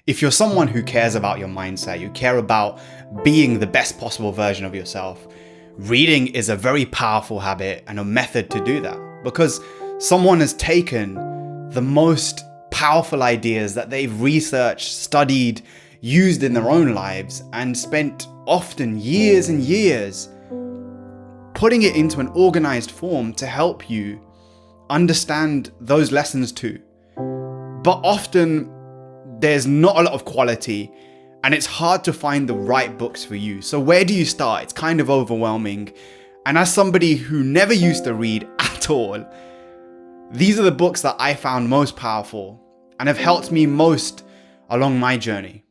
If you're someone who cares about your mindset, you care about being the best possible version of yourself, reading is a very powerful habit and a method to do that, because someone has taken the most powerful ideas that they've researched, studied, used in their own lives, and spent often years and years putting it into an organized form to help you understand those lessons too. But often there's not a lot of quality and it's hard to find the right books for you. So where do you start? It's kind of overwhelming. And as somebody who never used to read at all, these are the books that I found most powerful and have helped me most along my journey.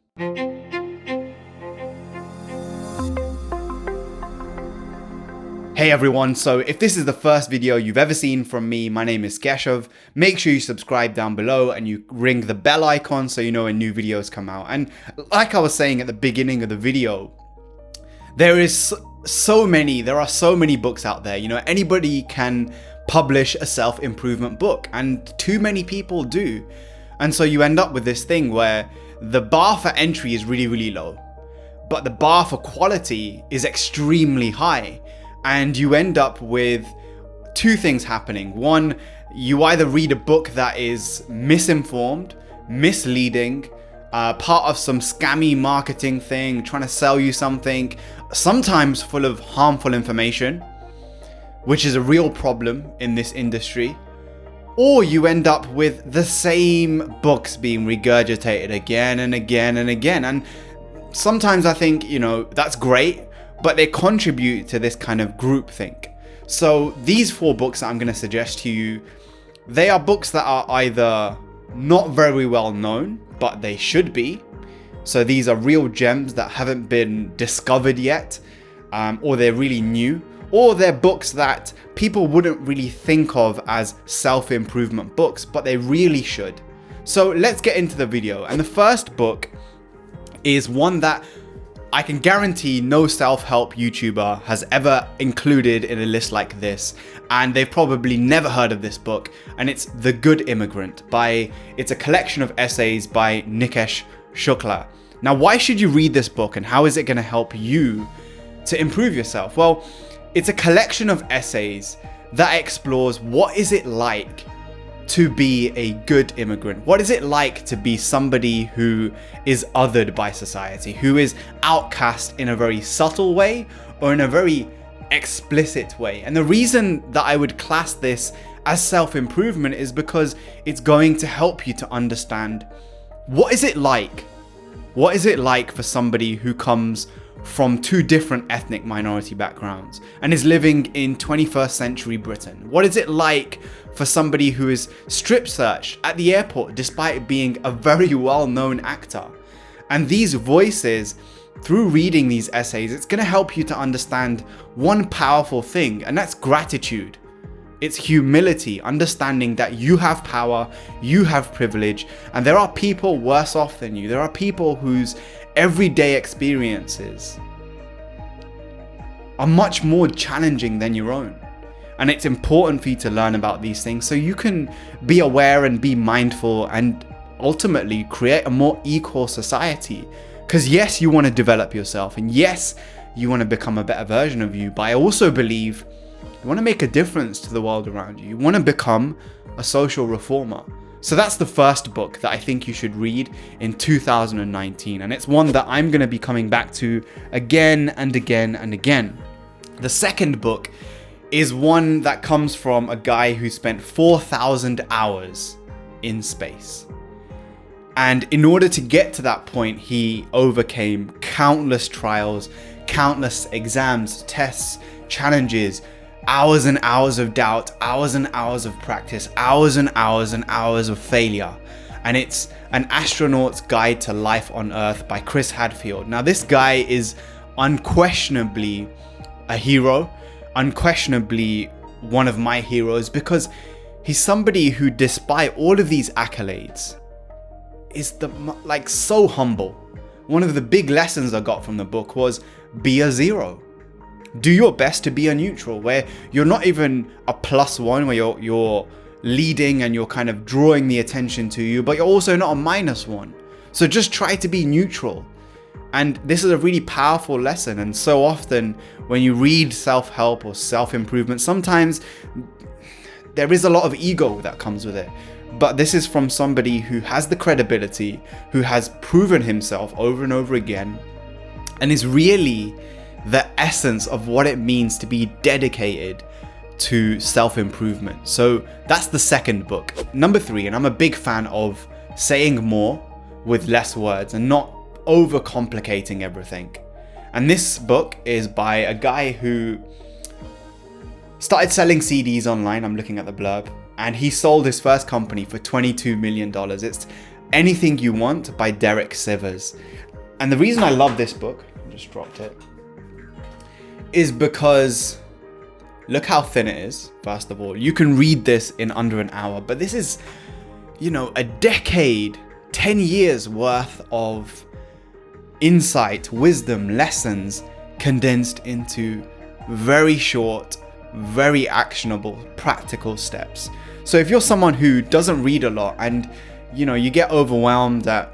Hey everyone, so if this is the first video you've ever seen from me, my name is Keshav. Make sure you subscribe down below and you ring the bell icon so you know when new videos come out. And like I was saying at the beginning of the video, there are so many books out there. You know, anybody can publish a self-improvement book and too many people do. And so you end up with this thing where the bar for entry is really, really low, but the bar for quality is extremely high. And you end up with two things happening. One, you either read a book that is misinformed, misleading, part of some scammy marketing thing, trying to sell you something, sometimes full of harmful information, which is a real problem in this industry. Or you end up with the same books being regurgitated again and again and again. And sometimes I think, you know, that's great, but they contribute to this kind of groupthink. So these 4 books that I'm going to suggest to you, they are books that are either not very well known, but they should be. So these are real gems that haven't been discovered yet, or they're really new, or they're books that people wouldn't really think of as self-improvement books, but they really should. So let's get into the video. And the first book is one that I can guarantee no self-help YouTuber has ever included in a list like this, and they've probably never heard of this book, and it's The Good Immigrant it's a collection of essays by Nikesh Shukla. Now, why should you read this book and how is it going to help you to improve yourself? Well, it's a collection of essays that explores what is it like to be a good immigrant? What is it like to be somebody who is othered by society, who is outcast in a very subtle way or in a very explicit way? And the reason that I would class this as self-improvement is because it's going to help you to understand what is it like? What is it like for somebody who comes from 2 different ethnic minority backgrounds and is living in 21st century Britain? What is it like for somebody who is strip searched at the airport despite being a very well-known actor? And these voices, through reading these essays, it's going to help you to understand one powerful thing, and that's gratitude. It's humility, understanding that you have power, you have privilege, and there are people worse off than you. There are people whose everyday experiences are much more challenging than your own. And it's important for you to learn about these things so you can be aware and be mindful and ultimately create a more equal society. Because yes, you want to develop yourself, and yes, you want to become a better version of you, but I also believe you want to make a difference to the world around you. You want to become a social reformer. So that's the first book that I think you should read in 2019. And it's one that I'm going to be coming back to again and again and again. The second book is one that comes from a guy who spent 4,000 hours in space. And in order to get to that point, he overcame countless trials, countless exams, tests, challenges, hours and hours of doubt, hours and hours of practice, hours and hours and hours of failure. And it's An Astronaut's Guide to Life on Earth by Chris Hadfield. Now, this guy is unquestionably a hero, unquestionably one of my heroes, because he's somebody who, despite all of these accolades, is so humble. One of the big lessons I got from the book was be a zero. Do your best to be a neutral, where you're not even a +1, where you're leading and you're kind of drawing the attention to you, but you're also not a -1. So just try to be neutral. And this is a really powerful lesson. And so often when you read self-help or self-improvement, sometimes there is a lot of ego that comes with it. But this is from somebody who has the credibility, who has proven himself over and over again, and is really the essence of what it means to be dedicated to self-improvement. So that's the second book. Number 3, and I'm a big fan of saying more with less words and not overcomplicating everything. And this book is by a guy who started selling CDs online. I'm looking at the blurb, and he sold his first company for $22 million. It's Anything You Want by Derek Sivers. And the reason I love this book, I just dropped it, is because look how thin it is. First of all, you can read this in under an hour, but this is, a decade, 10 years worth of insight, wisdom, lessons condensed into very short, very actionable, practical steps. So if you're someone who doesn't read a lot and you get overwhelmed at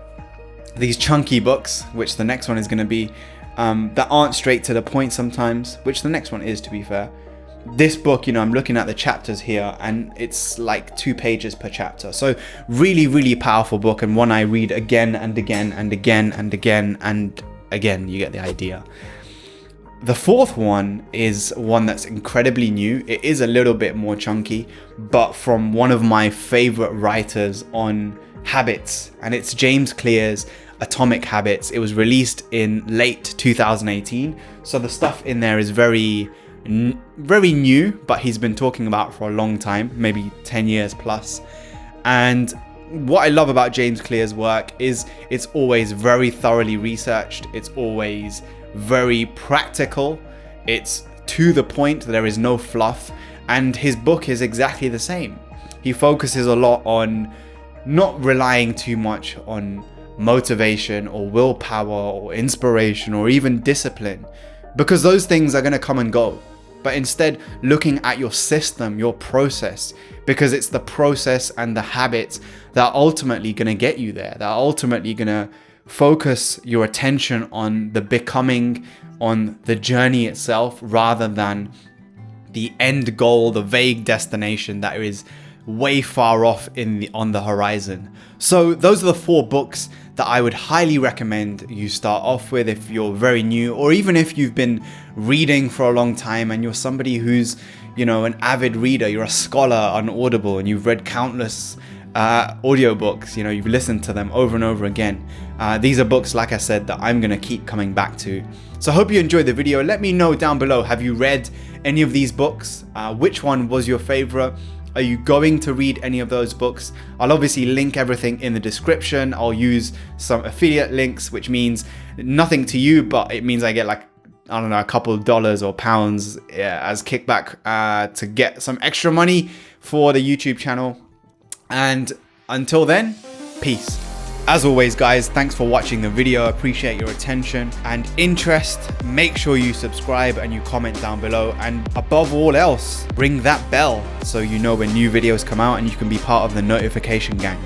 these chunky books, which the next one is going to be, that aren't straight to the point sometimes, which the next one is, to be fair. This book, I'm looking at the chapters here, and it's like 2 pages per chapter. So really, really powerful book, and one I read again and again and again and again and again. You get the idea. The fourth one is one that's incredibly new. It is a little bit more chunky, but from one of my favorite writers on habits, and it's James Clear's Atomic Habits. It was released in late 2018. So the stuff in there is very new, but he's been talking about for a long time, maybe 10 years plus. And what I love about James Clear's work is it's always very thoroughly researched. It's always very practical. It's to the point. There is no fluff. And his book is exactly the same. He focuses a lot on not relying too much on motivation or willpower or inspiration or even discipline, because those things are going to come and go. But instead looking at your system, your process, because it's the process and the habits that are ultimately going to get you there, that are ultimately going to focus your attention on the becoming, on the journey itself, rather than the end goal, the vague destination that is way far off on the horizon. So those are the 4 books that I would highly recommend you start off with if you're very new, or even if you've been reading for a long time and you're somebody who's, an avid reader, you're a scholar on Audible and you've read countless audiobooks, you've listened to them over and over again. These are books, like I said, that I'm going to keep coming back to. So I hope you enjoyed the video. Let me know down below, have you read any of these books? Which one was your favorite? Are you going to read any of those books? I'll obviously link everything in the description. I'll use some affiliate links, which means nothing to you, but it means I get a couple of dollars or pounds as kickback to get some extra money for the YouTube channel. And until then, peace. As always, guys, thanks for watching the video. I appreciate your attention and interest. Make sure you subscribe and you comment down below. And above all else, ring that bell so you know when new videos come out and you can be part of the notification gang.